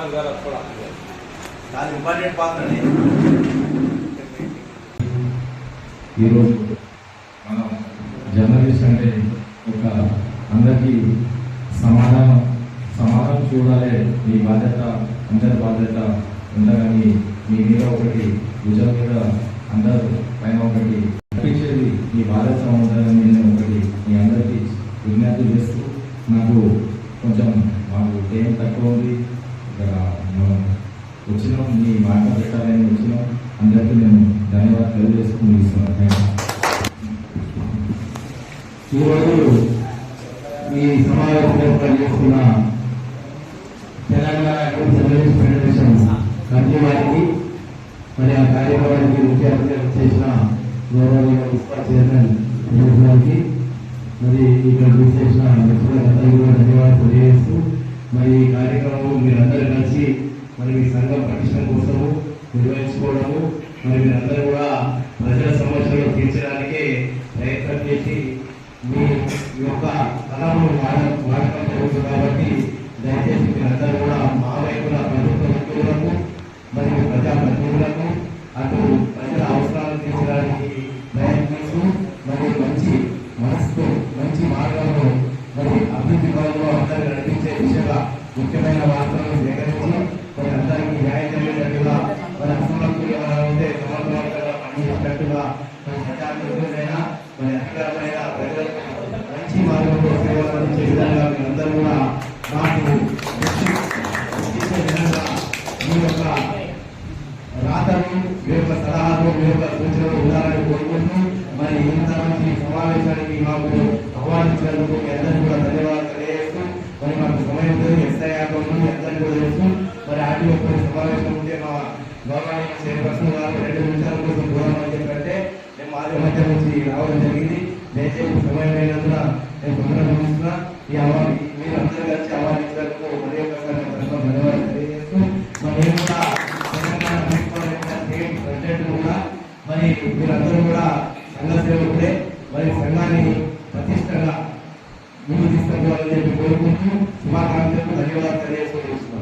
చాలా ఇంపార్టెంట్ పాత్ర. ఈరోజు మనం జర్నలిస్ట్ అంటే ఒక అందరికీ సమాధానం చూడాలి. మీ బాధ్యత అందరి బాధ్యత ఉండగాని మీ మీద ఒకటి భుజం మీద అందరు పైన ఒకటి అనిపించేది మీ బాధ్యత ఉండాలని నేను ఒకటి మీ అందరికీ విజ్ఞప్తి చేస్తూ నాకు కొంచెం మాకు టైం తక్కువ ఉంది. ఇక్కడ మనం వచ్చినాం, మీ మాట పెట్టాలని వచ్చినాం. అందరికీ నేను ధన్యవాదాలు తెలియజేస్తూ ముగిస్తున్నాను. ఈరోజు ఈ సమావేశంలో చేస్తున్న తెలంగాణ జర్నలిస్ట్ ఫెడరేషన్ కమిటీ వారికి మరి ఆ కార్యక్రమానికి ముఖ్య అతిథిగా చేసిన గౌరవనీయ మున్సిపల్ చైర్మన్ గారికి మరి ఇక్కడ చేసిన మిత్రులందరికీ కూడా ధన్యవాదాలు తెలియజేస్తూ మరి ఈ కార్యక్రమం మీరందరూ కలిసి మరి మీ సంఘం పటిష్టం కోసము నిర్వహించుకోవడము మరి మీరందరూ కూడా ప్రజల సమస్యలు తీర్చడానికి ప్రయత్నం చేసి మీ యొక్క కళను వాడకం జరుగుతుంది. కాబట్టి దయచేసి మీరందరూ కూడా మా వైపున ప్రభుత్వ ఉద్యోగులకు మరియు ప్రజాప్రతినిధులకు అటు ప్రజల అవసరాలు తీర్చడానికి ప్రయత్నిస్తూ మరి మంచి మనసుతో మంచి మార్గంలో మరి అభివృద్ధి పరంలో అందరికీ నడిపించే దిశగా ముఖ్యమైన వార్తలను సేకరించి మరి అందరికీ న్యాయం జరిగేటట్టుగా మరి అసమర్థులు ఎవరైనా ఉంటే సమర్థవంతంగా పనిచేసేటట్టుగా మరి ప్రజాప్రతినిధులైనా మరి అధికారులైన ప్రజలకు మంచి మార్గంలో సేవలు అందించే విధంగా మీరందరూ కూడా నాకు మీ యొక్క రాతను మీ యొక్క సలహాలు మీ యొక్క సూచనలు ఉండాలని కోరుకుంటూ మరి ఇంత మంచి సమావేశానికి మాకు ఆహ్వానించినందుకు మీ అందరికీ కూడా ధన్యవాదాలు తెలియజేస్తూ మరి మాకు సమయం ఎస్ఐ యాభై అందరికీ కూడా చేస్తూ మరి ఆర్టీఓ సమావేశం ఉంటే మా గవర్నమెంట్ చైర్పర్సన్ గారు 2 నిమిషాల కోసం దూరం అని చెప్పంటే మేము మాది మధ్య నుంచి రావడం జరిగింది. దయచేసి సమయం అయినందున నేను తొందరగా ముగిస్తున్నా. ఈ మీరు అందరూ కలిసి ఆహ్వానించినందుకు మరి ఒకసారి ధన్యవాదాలు తెలియజేస్తూ మరి నేను కూడా తెలంగాణ స్టేట్ ప్రెసిడెంట్ కూడా మరి మీరందరూ కూడా సంఘ సేవకుడే మరి సంఘాన్ని ప్రతిష్టంగా ముందు తీసుకుపోవాలని చెప్పి కోరుకుంటూ శుభాకాంక్షలు ధన్యవాదాలు తెలియజేస్తూ